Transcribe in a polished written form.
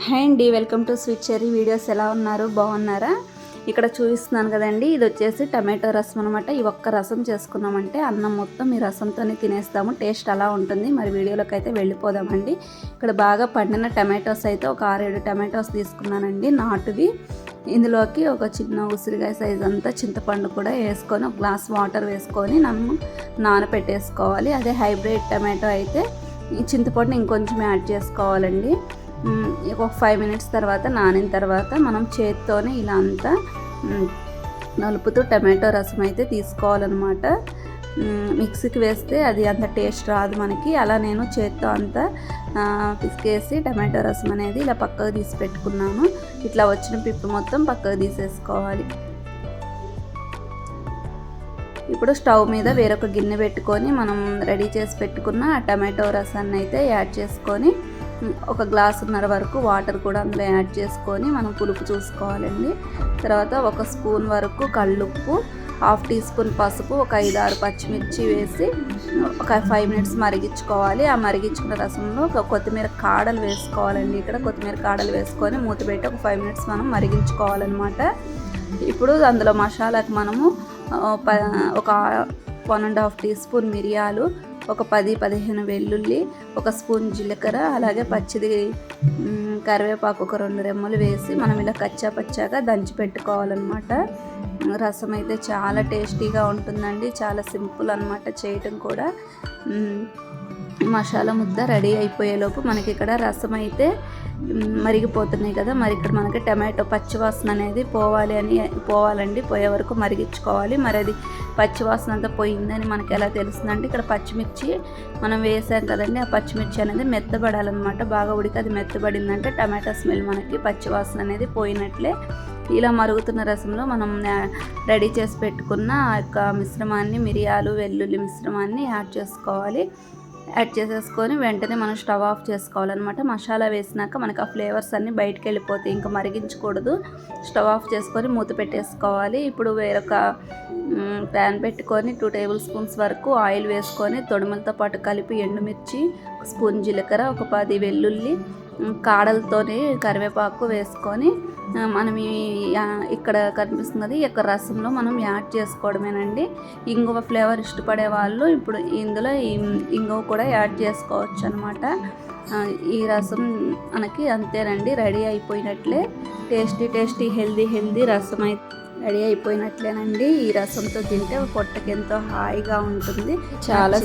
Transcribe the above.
Hi అండి, welcome to sweet cherry videos. ఎలా ఉన్నారు? బాగున్నారా? ఇక్కడ చూపిస్తున్నాను కదండి, ఇది వచ్చేసి టమాటో రసం అనమాట. ఈ ఒక్క రసం చేసుకున్నామంటే అన్నం మొత్తం ఈ రసంతోనే తినేస్తాము. టేస్ట్ అలా ఉంటుంది. మరి వీడియోలోకి అయితే వెళ్ళిపోదామండి. ఇక్కడ బాగా పండిన టమాటోస్ అయితే ఒక 6-7 టమాటోస్ తీసుకున్నానండి, నాటువి. ఇందులోకి ఒక చిన్న ఉసిరికాయ సైజ్ అంతా చింతపండు కూడా వేసుకొని ఒక గ్లాస్ వాటర్ వేసుకొని నానపెట్టేసుకోవాలి. అదే హైబ్రిడ్ టమాటో అయితే ఈ చింతపండు ఇంకొంచెం యాడ్ చేసుకోవాలండి. ఒక 5 మినిట్స్ తర్వాత నానిన తర్వాత మనం చేత్తోనే ఇలా అంతా నలుపుతూ టమాటో రసం అయితే తీసుకోవాలన్నమాట. మిక్సీకి వేస్తే అది అంత టేస్ట్ రాదు మనకి. అలా నేను చేత్తో అంతా పిసికేసి టమాటో రసం అనేది ఇలా పక్కకు తీసి పెట్టుకున్నాను. ఇట్లా వచ్చిన పిప్పు మొత్తం పక్కకు తీసేసుకోవాలి. ఇప్పుడు స్టవ్ మీద వేరొక గిన్నె పెట్టుకొని మనం రెడీ చేసి పెట్టుకున్న ఆ టమాటో రసాన్ని అయితే యాడ్ చేసుకొని ఒక గ్లాసున్నర వరకు వాటర్ కూడా అందులో యాడ్ చేసుకొని మనం పులుపు చూసుకోవాలండి. తర్వాత ఒక స్పూన్ వరకు కల్లుప్పు, 1/2 టీ స్పూన్ పసుపు, ఒక 5-6 పచ్చిమిర్చి వేసి ఒక 5 మినిట్స్ మరిగించుకోవాలి. ఆ మరిగించుకున్న రసంలో ఒక కొత్తిమీర కాడలు వేసుకోవాలండి. ఇక్కడ కొత్తిమీర కాడలు వేసుకొని మూత పెట్టి ఒక 5 మినిట్స్ మనం మరిగించుకోవాలన్నమాట. ఇప్పుడు అందులో మసాలాకు మనము ఒక 1.5 టీ స్పూన్ మిరియాలు, ఒక 10-15 వెల్లుల్లి, ఒక స్పూన్ జీలకర్ర, అలాగే పచ్చిది కరివేపాకు ఒక 2 రెమ్మలు వేసి మనం ఇలా కచ్చాపచ్చాగా దంచి పెట్టుకోవాలన్నమాట. రసం అయితే చాలా టేస్టీగా ఉంటుందండి. చాలా సింపుల్ అన్నమాట చేయటం కూడా. మసాలా ముద్ద రెడీ అయిపోయేలోపు మనకి ఇక్కడ రసం అయితే మరిగిపోతున్నాయి కదా. మరి ఇక్కడ మనకి టమాటో పచ్చివాసన అనేది పోవాలండి. పోయే వరకు మరిగించుకోవాలి. మరి అది పచ్చివాసన అంతా పోయిందని మనకి ఎలా తెలుస్తుందంటే, ఇక్కడ పచ్చిమిర్చి మనం వేసాం కదండి, ఆ పచ్చిమిర్చి అనేది మెత్తబడాలన్నమాట. బాగా ఉడికి అది మెత్తబడిందంటే టమాటో స్మెల్ మనకి పచ్చివాసన అనేది పోయినట్లే. ఇలా మరుగుతున్న రసంలో మనం రెడీ చేసి పెట్టుకున్న ఆ యొక్క మిశ్రమాన్ని, మిరియాలు వెల్లుల్లి మిశ్రమాన్ని యాడ్ చేసుకోవాలి. యాడ్ చేసేసుకొని వెంటనే మనం స్టవ్ ఆఫ్ చేసుకోవాలన్నమాట. మసాలా వేసినాక మనకు ఆ ఫ్లేవర్స్ అన్నీ బయటికి వెళ్ళిపోతాయి, ఇంకా మరిగించకూడదు. స్టవ్ ఆఫ్ చేసుకొని మూత పెట్టేసుకోవాలి. ఇప్పుడు వేరొక ప్యాన్ పెట్టుకొని 2 టేబుల్ స్పూన్స్ వరకు ఆయిల్ వేసుకొని తొడుములతో పాటు కలిపి ఎండుమిర్చి, స్పూన్ జీలకర్ర, ఒక 10 వెల్లుల్లి కాడలతోనే కరివేపాకు వేసుకొని మనం ఇక్కడ కనిపిస్తున్నది ఈ యొక్క రసంలో మనం యాడ్ చేసుకోవడమేనండి. ఇంగువ ఫ్లేవర్ ఇష్టపడే వాళ్ళు ఇప్పుడు ఇందులో ఇంగువ కూడా యాడ్ చేసుకోవచ్చు అనమాట. ఈ రసం మనకి అంతేనండి, రెడీ అయిపోయినట్లే. టేస్టీ హెల్దీ రసం అయితే రెడీ అయిపోయినట్లేనండి. ఈ రసంతో తింటే పొట్టకి ఎంతో హాయిగా ఉంటుంది. చాలా